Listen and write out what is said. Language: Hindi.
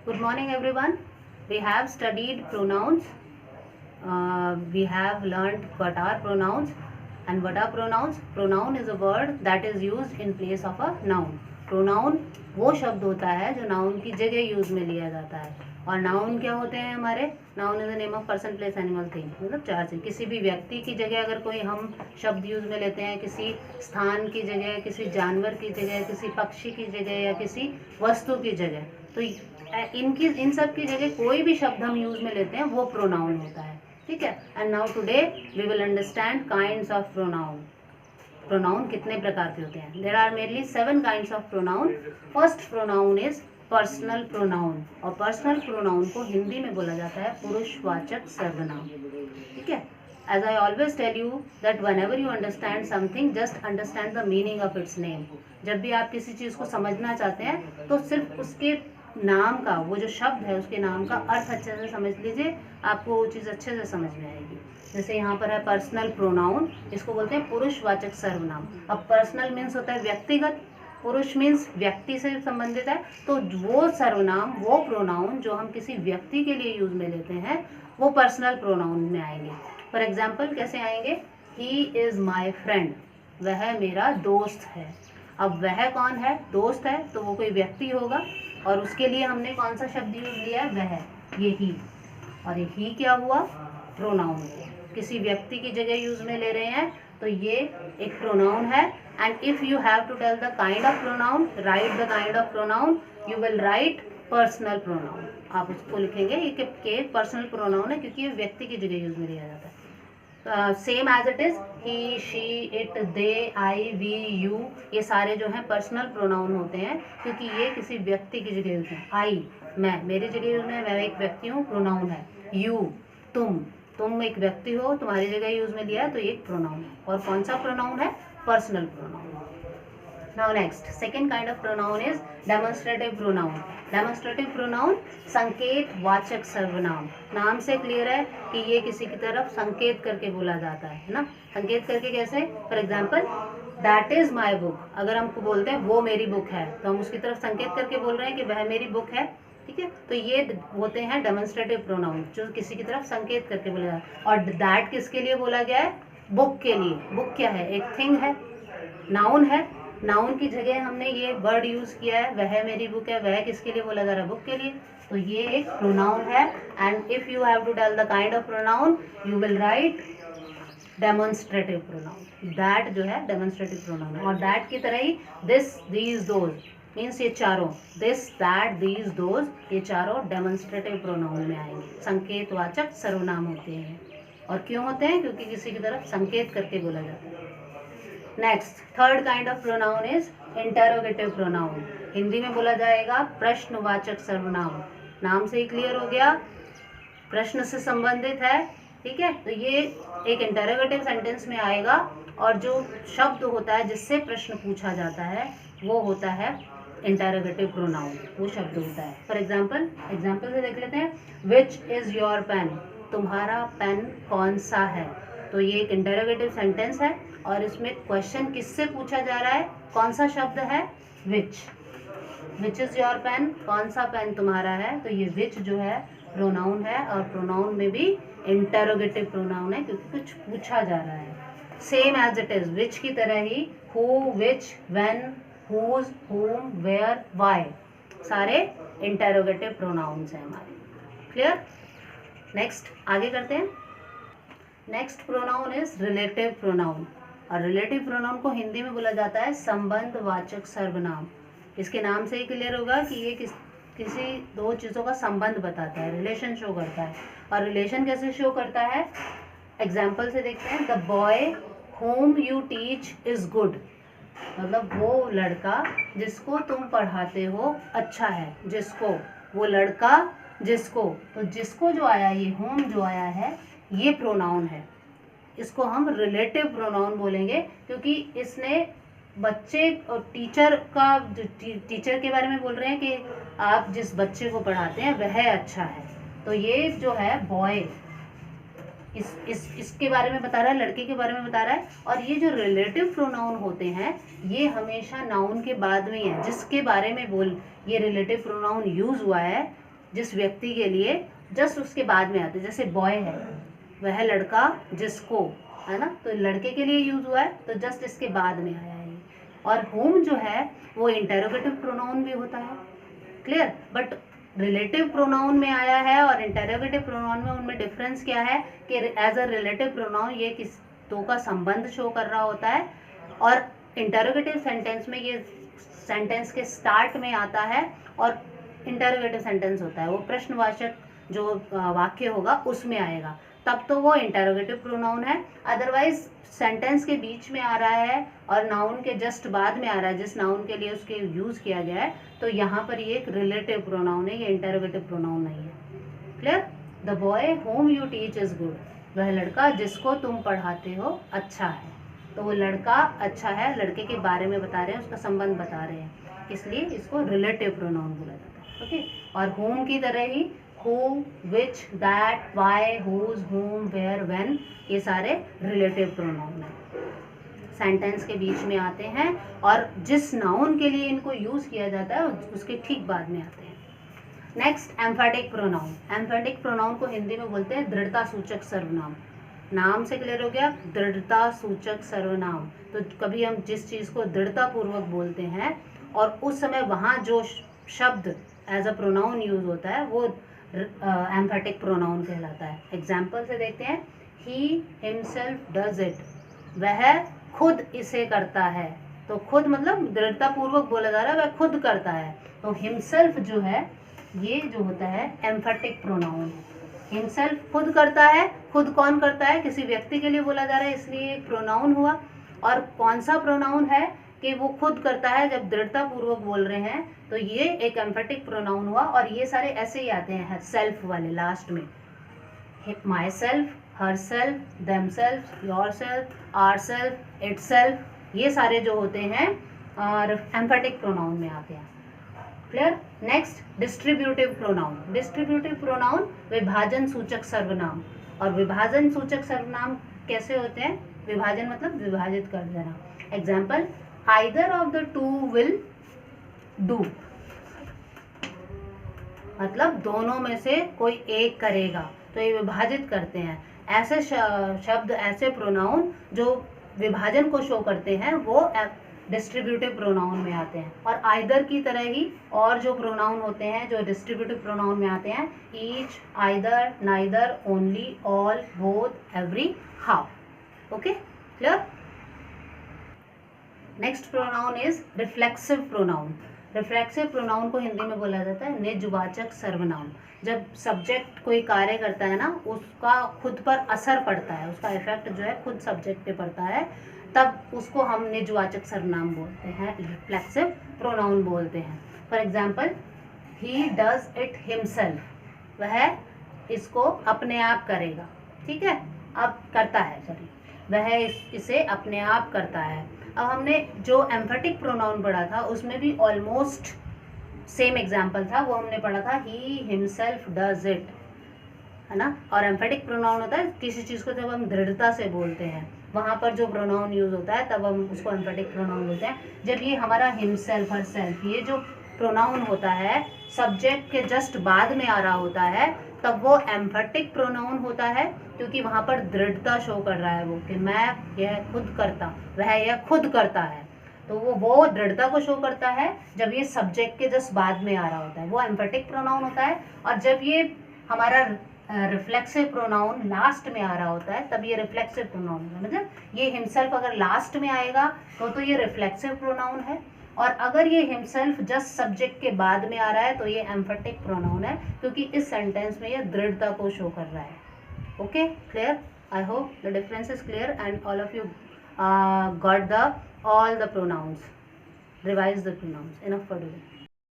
Good morning, everyone. We have studied pronouns. We have learned what are pronouns and what are pronouns. Pronoun is a word that is used in place of a noun. Pronoun वो शब्द होता है जो नाउन की जगह यूज में लिया जाता है. और नाउन क्या होते हैं हमारे? Noun is the name of person, place, animal, thing. मतलब चार चीज. किसी भी व्यक्ति की जगह अगर कोई हम शब्द यूज में लेते हैं, किसी स्थान की जगह, किसी जानवर की जगह, किसी पक्षी की जगह या किसी वस्तु की जगह, तो इन सब की जगह कोई भी शब्द हम यूज में लेते हैं वो प्रोनाउन होता है. ठीक है. And now today we will understand kinds of pronoun. Pronoun कितने प्रकार के होते हैं? There are mainly 7 kinds of pronoun. First pronoun is personal pronoun. और पर्सनल प्रोनाउन को हिंदी में बोला जाता है पुरुषवाचक सर्वनाम. ठीक है. As I always tell you that whenever you understand something, just understand the meaning of its name. जब भी आप किसी चीज़ को समझना चाहते हैं तो सिर्फ उसके नाम का, वो जो शब्द है उसके नाम का अर्थ अच्छे से समझ लीजिए, आपको वो चीज़ अच्छे से समझ में आएगी. जैसे यहाँ पर है पर्सनल प्रोनाउन, इसको बोलते हैं पुरुषवाचक सर्वनाम. अब पर्सनल मीन्स होता है व्यक्तिगत, पुरुष मीन्स व्यक्ति से संबंधित है. तो वो सर्वनाम, वो प्रोनाउन जो हम किसी व्यक्ति के लिए यूज में लेते हैं वो पर्सनल प्रोनाउन में आएंगे. फॉर एग्जाम्पल कैसे आएंगे? ही इज माई फ्रेंड, वह मेरा दोस्त है. अब वह कौन है? दोस्त है, तो वो कोई व्यक्ति होगा और उसके लिए हमने कौन सा शब्द यूज लिया है? वह, ये ही. और ये ही क्या हुआ? प्रोनाउन हुआ. किसी व्यक्ति की जगह यूज में ले रहे हैं तो ये एक प्रोनाउन है. And if you have to tell the kind of pronoun, write the kind of pronoun, you will write personal pronoun. आप उसको लिखेंगे ये पर्सनल प्रोनाउन है क्योंकि ये व्यक्ति की जगह यूज में लिया जाता है. Same as it is he, she, it, they, I, we, you, ये सारे जो हैं पर्सनल प्रोनाउन होते हैं क्योंकि ये किसी व्यक्ति की जगह यूज है. आई, मैं, मेरी जगह यूज में, मैं एक व्यक्ति हूँ, प्रोनाउन है. यू, तुम एक व्यक्ति हो, तुम्हारी जगह यूज में लिया है तो ये एक प्रोनाउन है. और कौन सा प्रोनाउन है? Personal pronoun. Now next, second kind of pronoun is demonstrative pronoun. Demonstrative pronoun संकेत वाचक सर्वनाम. नाम से क्लियर है कि ये किसी की तरफ संकेत करके बोला जाता है ना. संकेत करके कैसे? For example that is my book. अगर हमको बोलते हैं वो मेरी बुक है तो हम उसकी तरफ संकेत करके बोल रहे हैं कि वह मेरी बुक है. ठीक है. तो ये होते हैं डेमोन्स्ट्रेटिव प्रोनाउन जो किसी की तरफ संकेत करके बोला जाता है. और दैट किसके लिए बोला गया है? बुक के लिए. बुक क्या है? एक थिंग है, नाउन है. नाउन की जगह हमने ये वर्ड यूज किया है, वह मेरी बुक है. वह किसके लिए बोला जा रहा है? बुक के लिए. तो ये एक प्रोनाउन है. And if you have to tell the kind of pronoun, you will write demonstrative pronoun. That जो है डेमोन्स्ट्रेटिव प्रोनाउन है. और दैट की तरह ही दिस, दीज, दोज मीन्स ये चारों, दिस, दैट, दीज, दोज, ये चारों डेमोन्स्ट्रेटिव प्रोनाउन में आएंगे. संकेतवाचक सर्वनाम होते हैं. और क्यों होते हैं? क्योंकि किसी की तरफ संकेत करके बोला जाता है. Next, third kind of pronoun is interrogative pronoun. Hindi में बोला जाएगा प्रश्नवाचक सर्वनाम. नाम से ही क्लियर हो गया, प्रश्न से संबंधित है. ठीक है. तो ये एक इंटरोगेटिव सेंटेंस में आएगा और जो शब्द होता है जिससे प्रश्न पूछा जाता है वो होता है इंटरोगेटिव प्रोनाउन. वो शब्द होता है. फॉर एग्जाम्पल से देख लेते हैं. विच इज योर पेन, तुम्हारा पेन कौन सा है. तो ये एक इंटरोगेटिव सेंटेंस है और इसमें क्वेश्चन किससे पूछा जा रहा है? कौन सा शब्द है? विच इज योर पेन, कौन सा पेन तुम्हारा है. तो ये विच जो है प्रोनाउन है और प्रोनाउन में भी इंटरोगेटिव प्रोनाउन है क्योंकि कुछ पूछा जा रहा है. Same as it is, which की तरह ही who, which, when, whose, whom, where, why, सारे इंटरोगेटिव प्रोनाउंस हैं हमारे. क्लियर. नेक्स्ट आगे करते हैं. Next pronoun is relative pronoun. और रिलेटिव प्रोनाउन को हिंदी में बोला जाता है संबंधवाचक सर्वनाम. इसके नाम से ही क्लियर होगा कि ये किसी दो चीज़ों का संबंध बताता है, रिलेशन शो करता है. और रिलेशन कैसे शो करता है? एग्जाम्पल से देखते हैं. The boy home you teach is good. मतलब वो लड़का जिसको तुम पढ़ाते हो अच्छा है. जिसको, वो लड़का जिसको. तो जिसको जो आया, ये होम जो आया है, ये प्रोनाउन है. इसको हम रिलेटिव प्रोनाउन बोलेंगे क्योंकि इसने बच्चे और टीचर का, टीचर के बारे में बोल रहे हैं कि आप जिस बच्चे को पढ़ाते हैं वह अच्छा है. तो ये जो है बॉय, इसके बारे में बता रहा है, लड़के के बारे में बता रहा है. और ये जो रिलेटिव प्रोनाउन होते हैं ये हमेशा नाउन के बाद में है. जिसके बारे में ये रिलेटिव प्रोनाउन यूज हुआ है जिस व्यक्ति के लिए जस्ट उसके बाद में आते हैं। जैसे बॉय है, वह लड़का जिसको, है ना, तो लड़के के लिए यूज हुआ है तो जस्ट इसके बाद में आया है। और होम जो है वो इंटेरोगेटिव प्रोनाउन भी होता है, क्लियर। बट रिलेटिव प्रोनाउन में आया है और इंटेरोगेटिव प्रोनाउन में, उनमें डिफरेंस क्या है कि एज अ रिलेटिव प्रोनाउन ये किस दो का संबंध शो कर रहा होता है, और इंटेरोगेटिव सेंटेंस में ये सेंटेंस के स्टार्ट में आता है, और इंटेरोगेटिव सेंटेंस होता है वो प्रश्नवाचक जो वाक्य होगा उसमें आएगा, तब तो वो इंटेरोगेटिव प्रोनाउन है। अदरवाइज सेंटेंस के बीच में आ रहा है और नाउन के जस्ट बाद में आ रहा है, जिस नाउन के लिए उसके यूज किया गया है, तो यहाँ पर ये एक रिलेटिव प्रोनाउन है, ये इंटेरोगेटिव प्रोनाउन नहीं है, clear. The boy home you teach is good, वह लड़का जिसको तुम पढ़ाते हो अच्छा है। तो वो लड़का अच्छा है, लड़के के बारे में बता रहे हैं, उसका संबंध बता रहे हैं, इसलिए इसको रिलेटिव प्रोनाउन बोला जाता है, ओके। और होम की तरह ही who, which, that, why, whose, whom, where, when, ये सारे रिलेटिव प्रोनाउन हैं, सेंटेंस के बीच में आते हैं और जिस नाउन के लिए इनको यूज किया जाता है उसके ठीक बाद में आते हैं। Next emphatic pronoun. Emphatic pronoun को हिंदी में बोलते हैं दृढ़ता सूचक सर्वनाम। नाम से क्लियर हो गया, दृढ़ता सूचक सर्वनाम। तो कभी हम जिस चीज़ को दृढ़ता पूर्वक बोलते हैं और उस समय वहाँ जो शब्द एज अ प्रोनाउन यूज होता है वो एम्फेटिक प्रोनाउन कहलाता है। एग्जाम्पल से देखते हैं, ही हिमसेल्फ डज इट, वह खुद इसे करता है। तो खुद मतलब दृढ़ता पूर्वक बोला जा रहा है वह खुद करता है, तो हिमसेल्फ जो है ये जो होता है एम्फेटिक प्रोनाउन। हिमसेल्फ खुद करता है, खुद कौन करता है, किसी व्यक्ति के लिए बोला जा रहा है, इसलिए एक प्रोनाउन हुआ। और कौन सा प्रोनाउन है कि वो खुद करता है, जब दृढ़ता पूर्वक बोल रहे हैं तो ये एक एम्फेटिक प्रोनाउन हुआ। और ये सारे ऐसे ही आते हैं सेल्फ वाले लास्ट में, myself, herself, themself, yourself, ourself, itself, ये सारे जो होते हैं और एम्फेटिक प्रोनाउन में आते हैं, clear. Next distributive pronoun. Distributive pronoun विभाजन सूचक सर्वनाम। और विभाजन सूचक सर्वनाम कैसे होते हैं, विभाजन मतलब विभाजित कर देना। Example, either of the two will do, मतलब दोनों में से कोई एक करेगा, तो ये विभाजित करते हैं। ऐसे शब्द, ऐसे प्रोनाउन जो विभाजन को शो करते हैं वो डिस्ट्रीब्यूटिव प्रोनाउन में आते हैं। और आइदर की तरह ही और जो प्रोनाउन होते हैं जो डिस्ट्रीब्यूटिव प्रोनाउन में आते हैं, each, either, neither, only, all, both, every, how, okay, clear. Next pronoun is reflexive pronoun. Reflexive pronoun को हिंदी में बोला जाता है निजवाचक सर्वनाम। जब सब्जेक्ट कोई कार्य करता है ना, उसका खुद पर असर पड़ता है, उसका इफेक्ट जो है खुद सब्जेक्ट पे पड़ता है, तब उसको हम निजवाचक सर्वनाम बोलते हैं, रिफ्लेक्सिव प्रोनाउन बोलते हैं। For example, he does it himself, वह इसको अपने आप करेगा, ठीक है, अब करता है, सॉरी, वह इसे अपने आप करता है। अब हमने जो एम्फेटिक प्रोनाउन पढ़ा था उसमें भी ऑलमोस्ट सेम एग्जाम्पल था, वो हमने पढ़ा था ही हिमसेल्फ डज इट, है ना। और एम्फेटिक प्रोनाउन होता है किसी चीज़ को जब हम दृढ़ता से बोलते हैं, वहाँ पर जो प्रोनाउन यूज होता है तब हम उसको एम्फेटिक प्रोनाउन बोलते हैं। जब ये हमारा हिमसेल्फ, हर सेल्फ, ये जो प्रोनाउन होता है सब्जेक्ट के जस्ट बाद में आ रहा होता है, तब वो एम्फेटिक प्रोनाउन होता है, क्योंकि वहाँ पर दृढ़ता शो कर रहा है वो कि मैं यह खुद करता, वह यह खुद करता है, तो वो दृढ़ता को शो करता है जब ये सब्जेक्ट के जस्ट बाद में आ रहा होता है, वो एम्फेटिक प्रोनाउन होता है। और जब ये हमारा रिफ्लेक्सिव प्रोनाउन लास्ट में आ रहा होता है तब ये रिफ्लेक्सिव प्रोनाउन है। मतलब ये हिमसेल्फ अगर लास्ट में आएगा तो ये रिफ्लेक्सिव प्रोनाउन है, और अगर ये हिमसेल्फ जस्ट सब्जेक्ट के बाद में आ रहा है तो ये एम्फेटिक प्रोनाउन है, क्योंकि इस सेंटेंस में ये दृढ़ता को शो कर रहा है। Okay, clear? I hope the difference is clear and all of you got all the pronouns. Revise the pronouns. Enough for today.